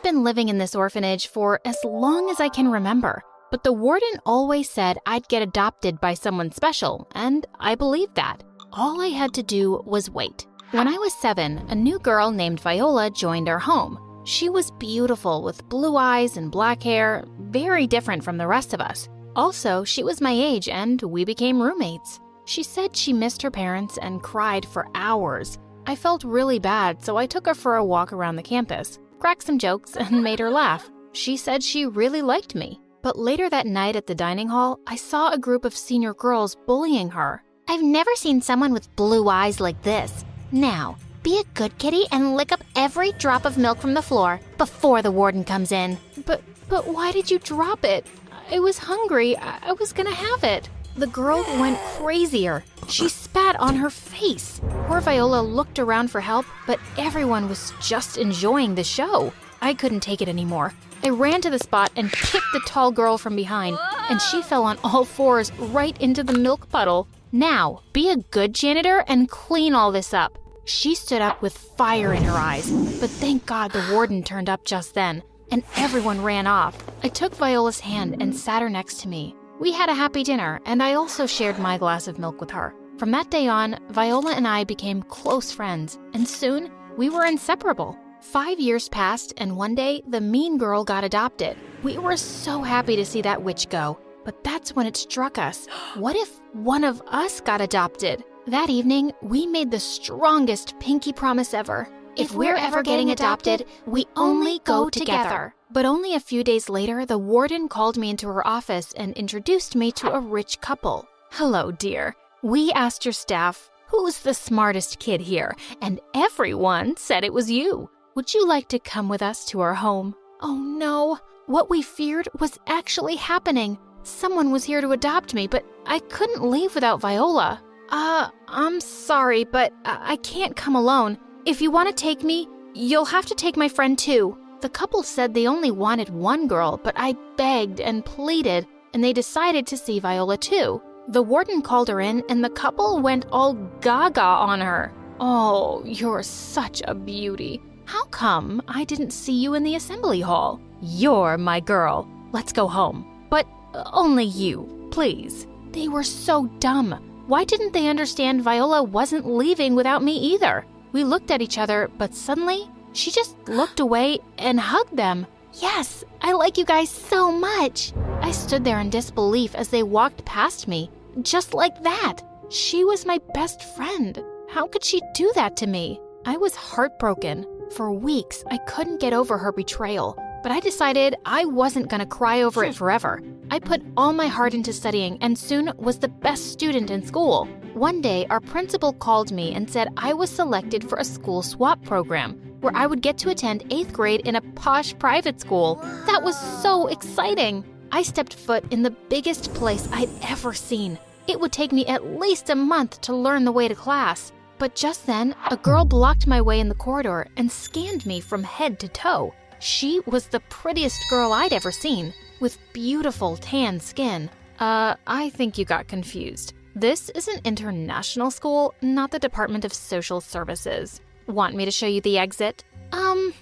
I've been living in this orphanage for as long as I can remember, but the warden always said I'd get adopted by someone special, and I believed that. All I had to do was wait. When I was 7, a new girl named Viola joined our home. She was beautiful with blue eyes and black hair, very different from the rest of us. Also, she was my age and we became roommates. She said she missed her parents and cried for hours. I felt really bad, so I took her for a walk around the campus, cracked some jokes, and made her laugh. She said she really liked me. But later that night at the dining hall, I saw a group of senior girls bullying her. I've never seen someone with blue eyes like this. Now, be a good kitty and lick up every drop of milk from the floor before the warden comes in. But why did you drop it? I was hungry. I was gonna have it. The girl went crazier. She spat on her face. Poor Viola looked around for help, but everyone was just enjoying the show. I couldn't take it anymore. I ran to the spot and kicked the tall girl from behind, and she fell on all fours right into the milk puddle. Now, be a good janitor and clean all this up. She stood up with fire in her eyes, but thank God the warden turned up just then, and everyone ran off. I took Viola's hand and sat her next to me. We had a happy dinner, and I also shared my glass of milk with her. From that day on, Viola and I became close friends, and soon we were inseparable. 5 years passed, and one day, the mean girl got adopted. We were so happy to see that witch go, but that's when it struck us. What if one of us got adopted? That evening, we made the strongest pinky promise ever. If we're ever getting adopted, we only go together. But only a few days later, the warden called me into her office and introduced me to a rich couple. Hello, dear. We asked your staff, who's the smartest kid here? And everyone said it was you. Would you like to come with us to our home? Oh no, what we feared was actually happening. Someone was here to adopt me, but I couldn't leave without Viola. I'm sorry, but I can't come alone. If you want to take me, you'll have to take my friend too. The couple said they only wanted one girl, but I begged and pleaded, and they decided to see Viola too. The warden called her in, and the couple went all gaga on her. Oh, you're such a beauty. How come I didn't see you in the assembly hall? You're my girl. Let's go home. But only you, please. They were so dumb. Why didn't they understand Viola wasn't leaving without me either? We looked at each other, but suddenly, she just looked away and hugged them. Yes, I like you guys so much. I stood there in disbelief as they walked past me, just like that. She was my best friend. How could she do that to me? I was heartbroken. For weeks, I couldn't get over her betrayal, but I decided I wasn't gonna cry over it forever. I put all my heart into studying and soon was the best student in school. One day, our principal called me and said I was selected for a school swap program where I would get to attend 8th grade in a posh private school. That was so exciting. I stepped foot in the biggest place I'd ever seen. It would take me at least a month to learn the way to class. But just then, a girl blocked my way in the corridor and scanned me from head to toe. She was the prettiest girl I'd ever seen, with beautiful tan skin. I think you got confused. This is an international school, not the Department of Social Services. Want me to show you the exit?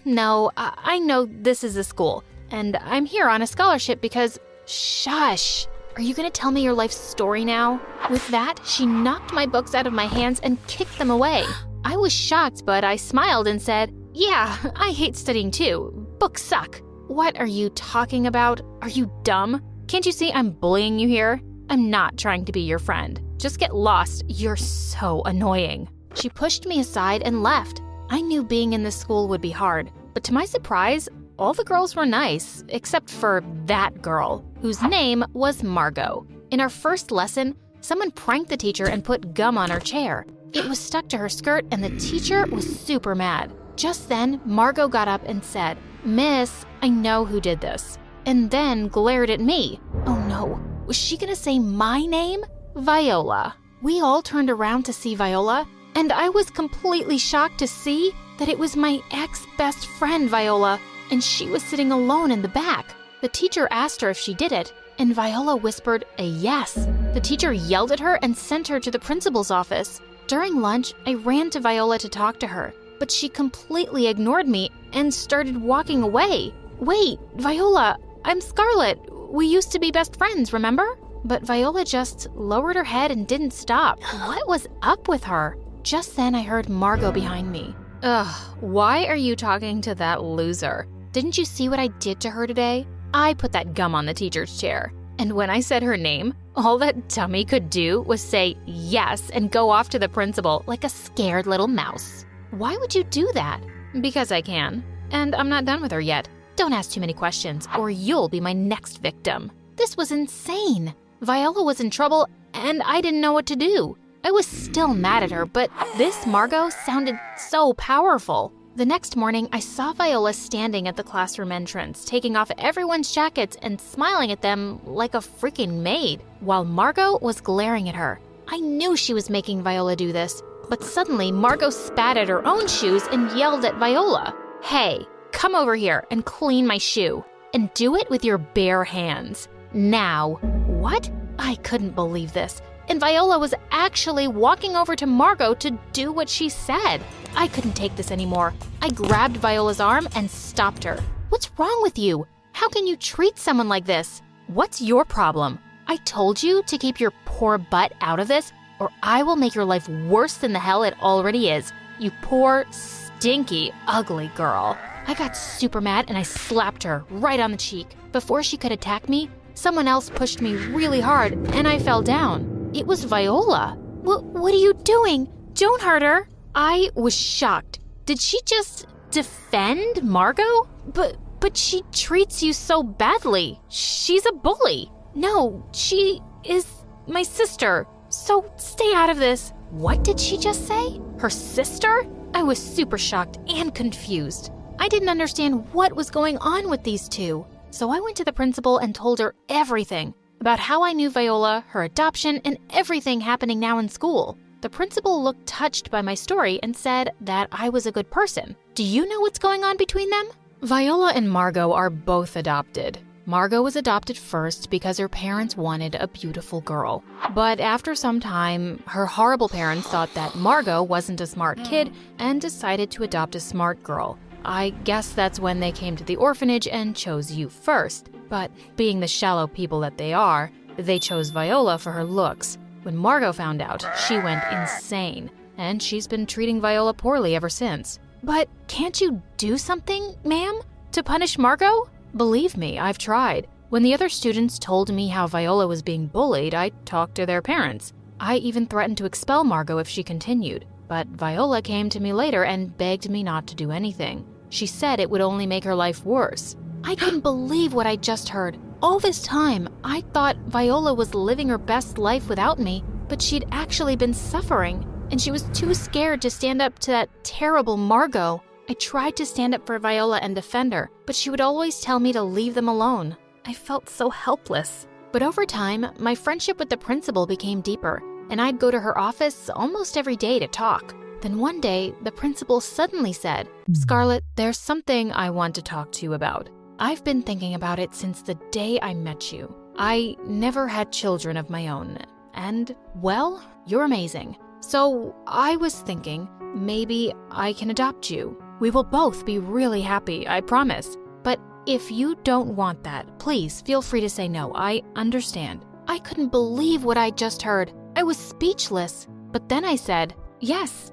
No, I know this is a school, and I'm here on a scholarship because… Shush! Are you gonna tell me your life story now? With that, she knocked my books out of my hands and kicked them away. I was shocked, but I smiled and said, yeah, I hate studying too. Books suck. What are you talking about? Are you dumb? Can't you see I'm bullying you here? I'm not trying to be your friend. Just get lost. You're so annoying. She pushed me aside and left. I knew being in this school would be hard, but to my surprise, all the girls were nice, except for that girl, whose name was Margot. In our first lesson, someone pranked the teacher and put gum on her chair. It was stuck to her skirt and the teacher was super mad. Just then, Margot got up and said, "Miss, I know who did this," and then glared at me. Oh no, was she gonna say my name? Viola. We all turned around to see Viola, and I was completely shocked to see that it was my ex-best friend, Viola, and she was sitting alone in the back. The teacher asked her if she did it, and Viola whispered a yes. The teacher yelled at her and sent her to the principal's office. During lunch, I ran to Viola to talk to her, but she completely ignored me and started walking away. Wait, Viola, I'm Scarlet. We used to be best friends, remember? But Viola just lowered her head and didn't stop. What was up with her? Just then I heard Margot behind me. Ugh, why are you talking to that loser? Didn't you see what I did to her today? I put that gum on the teacher's chair. And when I said her name, all that dummy could do was say yes and go off to the principal like a scared little mouse. Why would you do that? Because I can. And I'm not done with her yet. Don't ask too many questions or you'll be my next victim. This was insane. Viola was in trouble and I didn't know what to do. I was still mad at her, but this Margot sounded so powerful. The next morning, I saw Viola standing at the classroom entrance, taking off everyone's jackets and smiling at them like a freaking maid, while Margot was glaring at her. I knew she was making Viola do this, but suddenly Margot spat at her own shoes and yelled at Viola. Hey, come over here and clean my shoe, and do it with your bare hands. Now. What? I couldn't believe this. And Viola was actually walking over to Margot to do what she said. I couldn't take this anymore. I grabbed Viola's arm and stopped her. What's wrong with you? How can you treat someone like this? What's your problem? I told you to keep your poor butt out of this, or I will make your life worse than the hell it already is. You poor, stinky, ugly girl. I got super mad and I slapped her right on the cheek. Before she could attack me, someone else pushed me really hard and I fell down. It was Viola. What are you doing? Don't hurt her. I was shocked. Did she just defend Margot? But she treats you so badly. She's a bully. No, she is my sister. So stay out of this. What did she just say? Her sister? I was super shocked and confused. I didn't understand what was going on with these two. So I went to the principal and told her everything about how I knew Viola, her adoption, and everything happening now in school. The principal looked touched by my story and said that I was a good person. Do you know what's going on between them? Viola and Margot are both adopted. Margot was adopted first because her parents wanted a beautiful girl. But after some time, her horrible parents thought that Margot wasn't a smart kid and decided to adopt a smart girl. I guess that's when they came to the orphanage and chose you first. But being the shallow people that they are, they chose Viola for her looks. When Margot found out, she went insane, and she's been treating Viola poorly ever since. But can't you do something, ma'am, to punish Margot? Believe me, I've tried. When the other students told me how Viola was being bullied, I talked to their parents. I even threatened to expel Margot if she continued. But Viola came to me later and begged me not to do anything. She said it would only make her life worse. I couldn't believe what I just heard. All this time, I thought Viola was living her best life without me, but she'd actually been suffering, and she was too scared to stand up to that terrible Margot. I tried to stand up for Viola and defend her, but she would always tell me to leave them alone. I felt so helpless. But over time, my friendship with the principal became deeper, and I'd go to her office almost every day to talk. Then one day, the principal suddenly said, "Scarlet, there's something I want to talk to you about. I've been thinking about it since the day I met you. I never had children of my own, and, well, you're amazing. So I was thinking, maybe I can adopt you. We will both be really happy, I promise. But if you don't want that, please feel free to say no. I understand." I couldn't believe what I just heard. I was speechless. But then I said, Yes,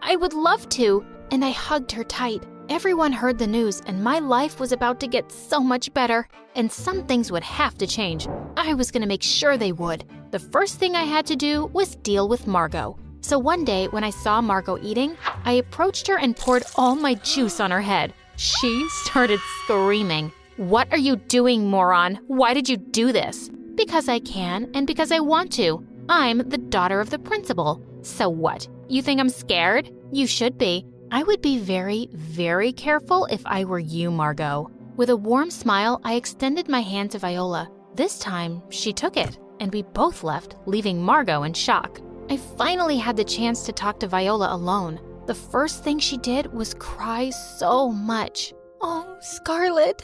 I would love to. And I hugged her tight. Everyone heard the news, and my life was about to get so much better. And some things would have to change. I was going to make sure they would. The first thing I had to do was deal with Margot. So one day, when I saw Margot eating, I approached her and poured all my juice on her head. She started screaming. "What are you doing, moron? Why did you do this?" "Because I can, and because I want to. I'm the daughter of the principal. So what? You think I'm scared? You should be. I would be very, very careful if I were you, Margot." With a warm smile, I extended my hand to Viola. This time, she took it, and we both left, leaving Margot in shock. I finally had the chance to talk to Viola alone. The first thing she did was cry so much. "Oh, Scarlet,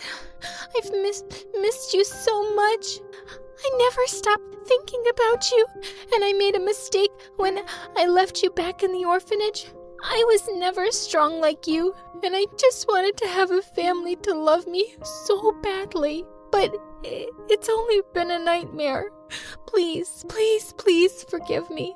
I've missed you so much. I never stopped thinking about you, and I made a mistake when I left you back in the orphanage. I was never strong like you, and I just wanted to have a family to love me so badly. But it's only been a nightmare. Please, please, please forgive me.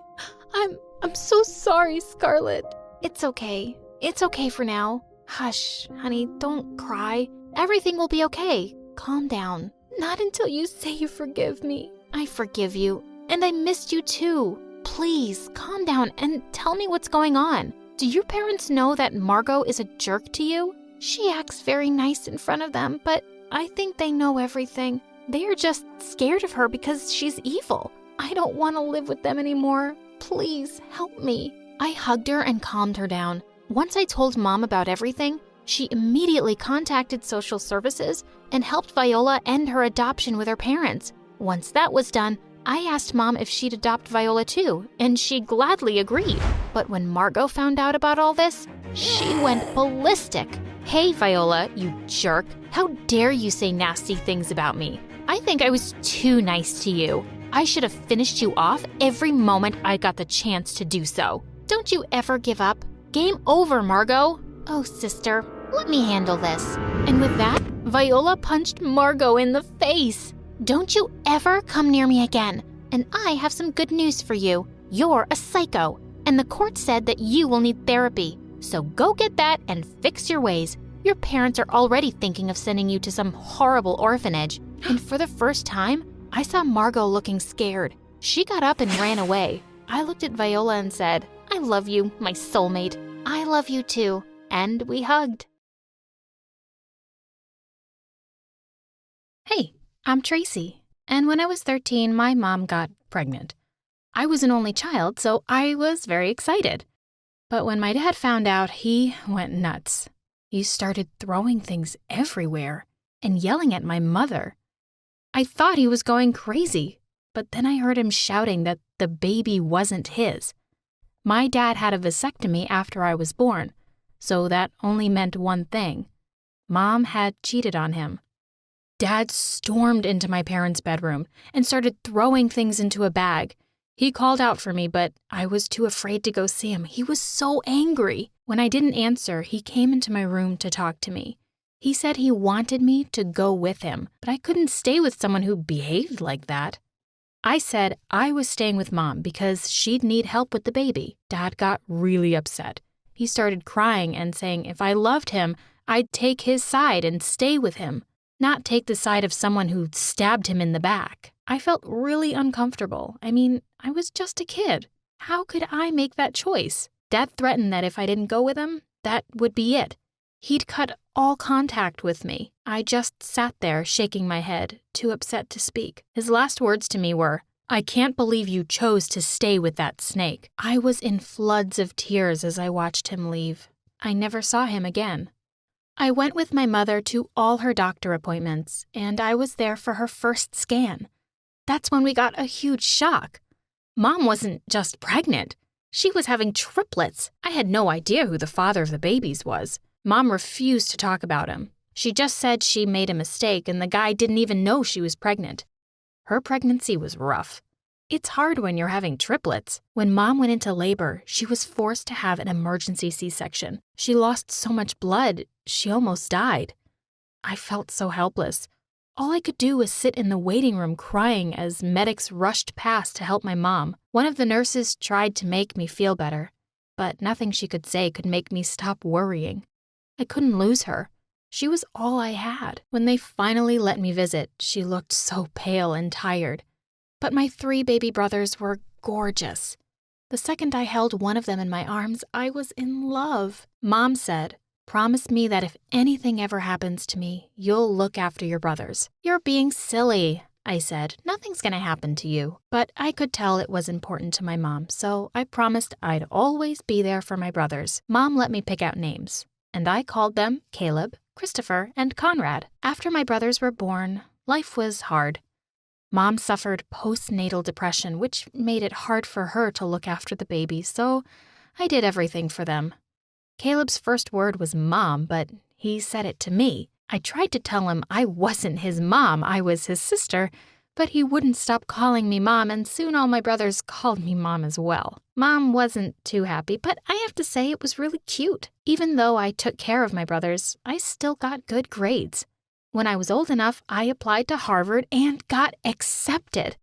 I'm so sorry, Scarlett. It's okay. It's okay for now. Hush, honey, don't cry. Everything will be okay. Calm down. Not until you say you forgive me. I forgive you, and I missed you too. Please, calm down and tell me what's going on. Do your parents know that Margot is a jerk to you? She acts very nice in front of them, but I think they know everything. They are just scared of her because she's evil. I don't want to live with them anymore. Please, help me. I hugged her and calmed her down. Once I told Mom about everything, she immediately contacted social services and helped Viola end her adoption with her parents. Once that was done, I asked Mom if she'd adopt Viola too, and she gladly agreed. But when Margot found out about all this, she went ballistic. Hey, Viola, you jerk. How dare you say nasty things about me? I think I was too nice to you. I should have finished you off every moment I got the chance to do so. Don't you ever give up? Game over, Margot. Oh, sister, let me handle this. And with that, Viola punched Margot in the face. Don't you ever come near me again. And I have some good news for you. You're a psycho, and the court said that you will need therapy. So go get that and fix your ways. Your parents are already thinking of sending you to some horrible orphanage. And for the first time, I saw Margot looking scared. She got up and ran away. I looked at Viola and said, I love you, my soulmate. I love you too. And we hugged. Hey, I'm Tracy. And when I was 13, my mom got pregnant. I was an only child, so I was very excited. But when my dad found out, he went nuts. He started throwing things everywhere and yelling at my mother. I thought he was going crazy, but then I heard him shouting that the baby wasn't his. My dad had a vasectomy after I was born, so that only meant one thing. Mom had cheated on him. Dad stormed into my parents' bedroom and started throwing things into a bag. He called out for me, but I was too afraid to go see him. He was so angry. When I didn't answer, he came into my room to talk to me. He said he wanted me to go with him, but I couldn't stay with someone who behaved like that. I said I was staying with Mom because she'd need help with the baby. Dad got really upset. He started crying and saying if I loved him, I'd take his side and stay with him, not take the side of someone who stabbed him in the back. I felt really uncomfortable. I mean, I was just a kid. How could I make that choice? Dad threatened that if I didn't go with him, that would be it. He'd cut all contact with me. I just sat there shaking my head, too upset to speak. His last words to me were, I can't believe you chose to stay with that snake. I was in floods of tears as I watched him leave. I never saw him again. I went with my mother to all her doctor appointments, and I was there for her first scan. That's when we got a huge shock. Mom wasn't just pregnant. She was having triplets. I had no idea who the father of the babies was. Mom refused to talk about him. She just said she made a mistake and the guy didn't even know she was pregnant. Her pregnancy was rough. It's hard when you're having triplets. When Mom went into labor, she was forced to have an emergency C-section. She lost so much blood, she almost died. I felt so helpless. All I could do was sit in the waiting room crying as medics rushed past to help my mom. One of the nurses tried to make me feel better, but nothing she could say could make me stop worrying. I couldn't lose her. She was all I had. When they finally let me visit, she looked so pale and tired. But my 3 baby brothers were gorgeous. The second I held one of them in my arms, I was in love. Mom said, promise me that if anything ever happens to me, you'll look after your brothers. You're being silly, I said. Nothing's gonna happen to you. But I could tell it was important to my mom, so I promised I'd always be there for my brothers. Mom let me pick out names, and I called them Caleb, Christopher, and Conrad. After my brothers were born, life was hard. Mom suffered postnatal depression, which made it hard for her to look after the babies, so I did everything for them. Caleb's first word was Mom, but he said it to me. I tried to tell him I wasn't his mom, I was his sister, But he wouldn't stop calling me Mom, and soon all my brothers called me Mom as well. Mom wasn't too happy, but I have to say it was really cute. Even though I took care of my brothers, I still got good grades. When I was old enough, I applied to Harvard and got accepted.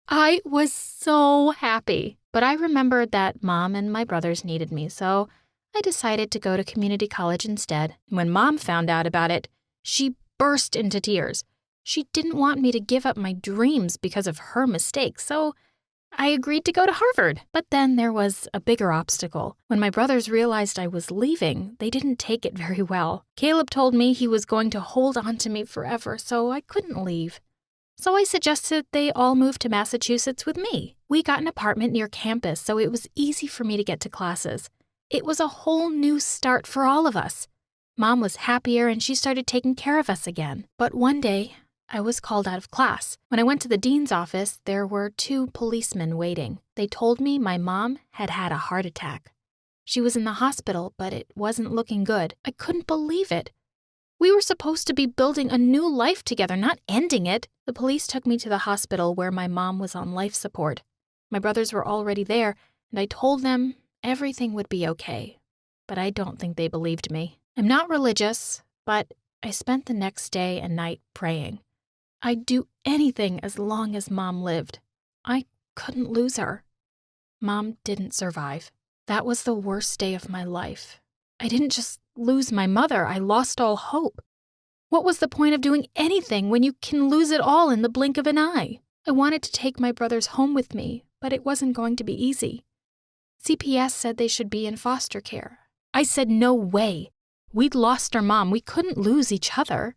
I was so happy. But I remembered that Mom and my brothers needed me, so I decided to go to community college instead. When Mom found out about it, she burst into tears. She didn't want me to give up my dreams because of her mistake, so I agreed to go to Harvard. But then there was a bigger obstacle. When my brothers realized I was leaving, they didn't take it very well. Caleb told me he was going to hold on to me forever, so I couldn't leave. So I suggested they all move to Massachusetts with me. We got an apartment near campus, so it was easy for me to get to classes. It was a whole new start for all of us. Mom was happier and she started taking care of us again. But one day, I was called out of class. When I went to the dean's office, there were 2 policemen waiting. They told me my mom had had a heart attack. She was in the hospital, but it wasn't looking good. I couldn't believe it. We were supposed to be building a new life together, not ending it. The police took me to the hospital where my mom was on life support. My brothers were already there, and I told them everything would be okay. But I don't think they believed me. I'm not religious, but I spent the next day and night praying. I'd do anything as long as Mom lived. I couldn't lose her. Mom didn't survive. That was the worst day of my life. I didn't just lose my mother, I lost all hope. What was the point of doing anything when you can lose it all in the blink of an eye? I wanted to take my brothers home with me, but it wasn't going to be easy. CPS said they should be in foster care. I said no way. We'd lost our mom, we couldn't lose each other.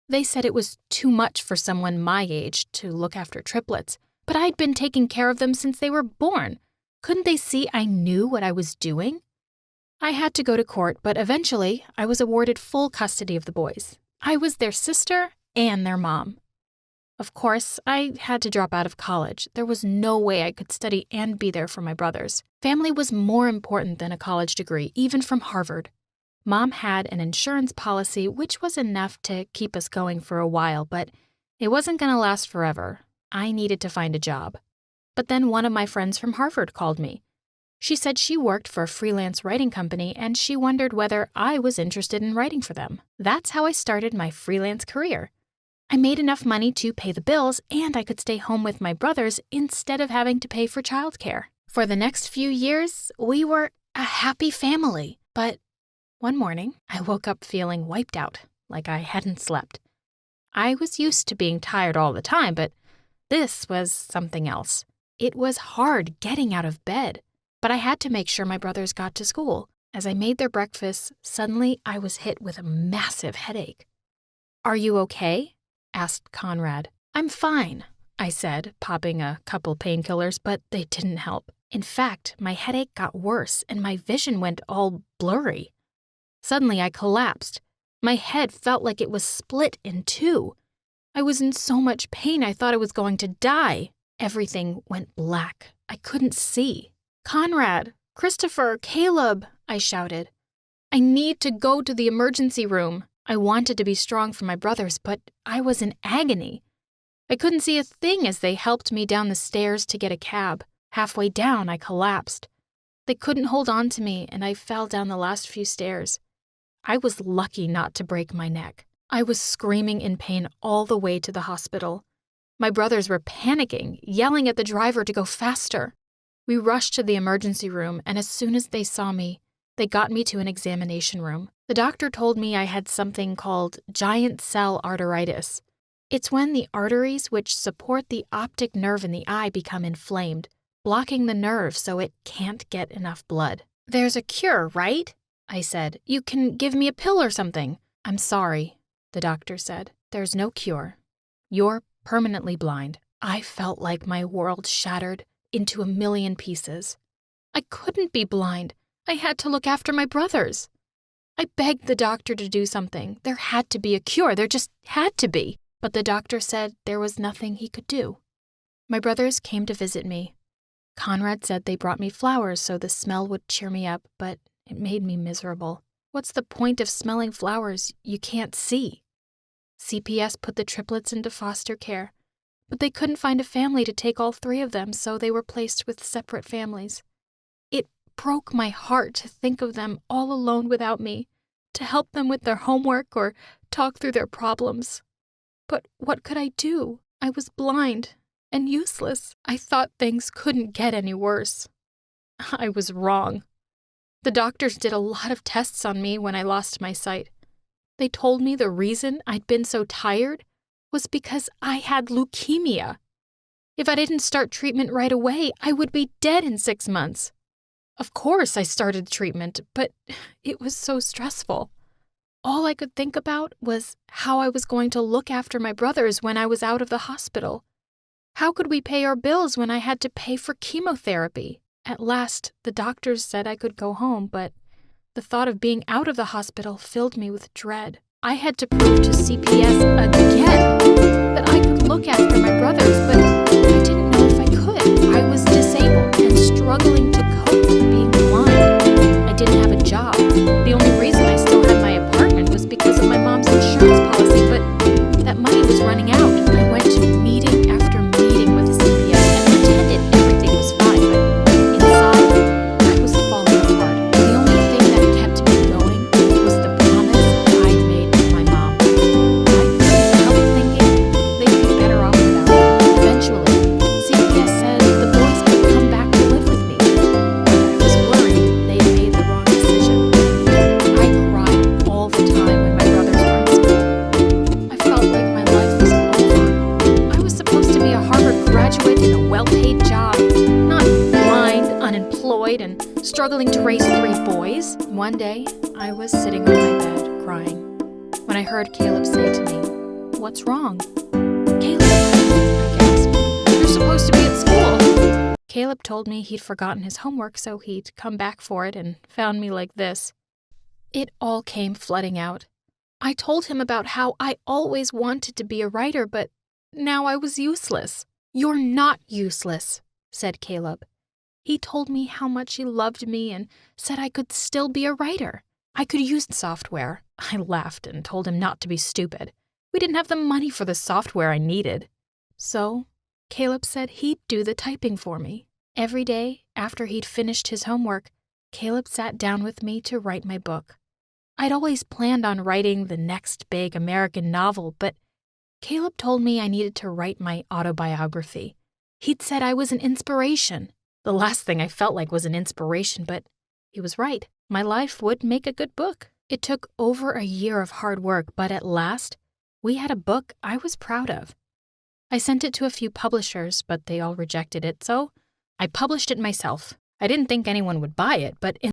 They said it was too much for someone my age to look after triplets, but I'd been taking care of them since they were born. Couldn't they see I knew what I was doing? I had to go to court, but eventually I was awarded full custody of the boys. I was their sister and their mom. Of course, I had to drop out of college. There was no way I could study and be there for my brothers. Family was more important than a college degree, even from Harvard. Mom had an insurance policy, which was enough to keep us going for a while, but it wasn't going to last forever. I needed to find a job. But then one of my friends from Harvard called me. She said she worked for a freelance writing company and she wondered whether I was interested in writing for them. That's how I started my freelance career. I made enough money to pay the bills and I could stay home with my brothers instead of having to pay for childcare. For the next few years, we were a happy family. But one morning, I woke up feeling wiped out, like I hadn't slept. I was used to being tired all the time, but this was something else. It was hard getting out of bed. But I had to make sure my brothers got to school. As I made their breakfast, suddenly I was hit with a massive headache. "Are you okay?" asked Conrad. "I'm fine," I said, popping a couple painkillers, but they didn't help. In fact, my headache got worse and my vision went all blurry. Suddenly I collapsed. My head felt like it was split in 2. I was in so much pain I thought I was going to die. Everything went black. I couldn't see. "Conrad, Christopher, Caleb," I shouted. "I need to go to the emergency room." I wanted to be strong for my brothers, but I was in agony. I couldn't see a thing as they helped me down the stairs to get a cab. Halfway down, I collapsed. They couldn't hold on to me, and I fell down the last few stairs. I was lucky not to break my neck. I was screaming in pain all the way to the hospital. My brothers were panicking, yelling at the driver to go faster. We rushed to the emergency room, and as soon as they saw me, they got me to an examination room. The doctor told me I had something called giant cell arteritis. It's when the arteries which support the optic nerve in the eye become inflamed, blocking the nerve so it can't get enough blood. "There's a cure, right?" I said. "You can give me a pill or something." "I'm sorry," the doctor said. "There's no cure. You're permanently blind." I felt like my world shattered into a million pieces. I couldn't be blind. I had to look after my brothers. I begged the doctor to do something. There had to be a cure. There just had to be. But the doctor said there was nothing he could do. My brothers came to visit me. Conrad said they brought me flowers so the smell would cheer me up, but it made me miserable. What's the point of smelling flowers you can't see? CPS put the triplets into foster care, but they couldn't find a family to take all 3 of them, so they were placed with separate families. It broke my heart to think of them all alone without me, to help them with their homework or talk through their problems. But what could I do? I was blind and useless. I thought things couldn't get any worse. I was wrong. The doctors did a lot of tests on me when I lost my sight. They told me the reason I'd been so tired was because I had leukemia. If I didn't start treatment right away, I would be dead in 6 months. Of course, I started treatment, but it was so stressful. All I could think about was how I was going to look after my brothers when I was out of the hospital. How could we pay our bills when I had to pay for chemotherapy? At last, the doctors said I could go home, but the thought of being out of the hospital filled me with dread. I had to prove to CPS again that I could look after my brothers, but I didn't know if I could. I was disabled and struggling to cope with being blind. I didn't have a job. The only reason I still had my apartment was because of my mom's insurance policy, but that money was running out. I went to meeting after meeting with CPS and pretended everything was fine, but inside, I was falling apart. The only thing that kept me going was the promise I'd made to my mom. I couldn't help thinking they'd be better off without me. Eventually, CPS said the boys could come back to live with me. I was worried they'd made the wrong decision. I cried all the time when my brothers were in school. I felt like my life was over. I was supposed to be a Harvard graduate in a well-paid job, not blind, unemployed, and struggling to raise 3 boys. One day, I was sitting on my bed, crying, when I heard Caleb say to me, "What's wrong?" "Caleb," I gasped, "you're supposed to be at school." Caleb told me he'd forgotten his homework, so he'd come back for it and found me like this. It all came flooding out. I told him about how I always wanted to be a writer, but now I was useless. "You're not useless," said Caleb. He told me how much he loved me and said I could still be a writer. I could use software. I laughed and told him not to be stupid. We didn't have the money for the software I needed. So, Caleb said he'd do the typing for me. Every day, after he'd finished his homework, Caleb sat down with me to write my book. I'd always planned on writing the next big American novel, but Caleb told me I needed to write my autobiography. He'd said I was an inspiration. The last thing I felt like was an inspiration, but he was right. My life would make a good book. It took over a year of hard work, but at last, we had a book I was proud of. I sent it to a few publishers, but they all rejected it, so I published it myself. I didn't think anyone would buy it, but in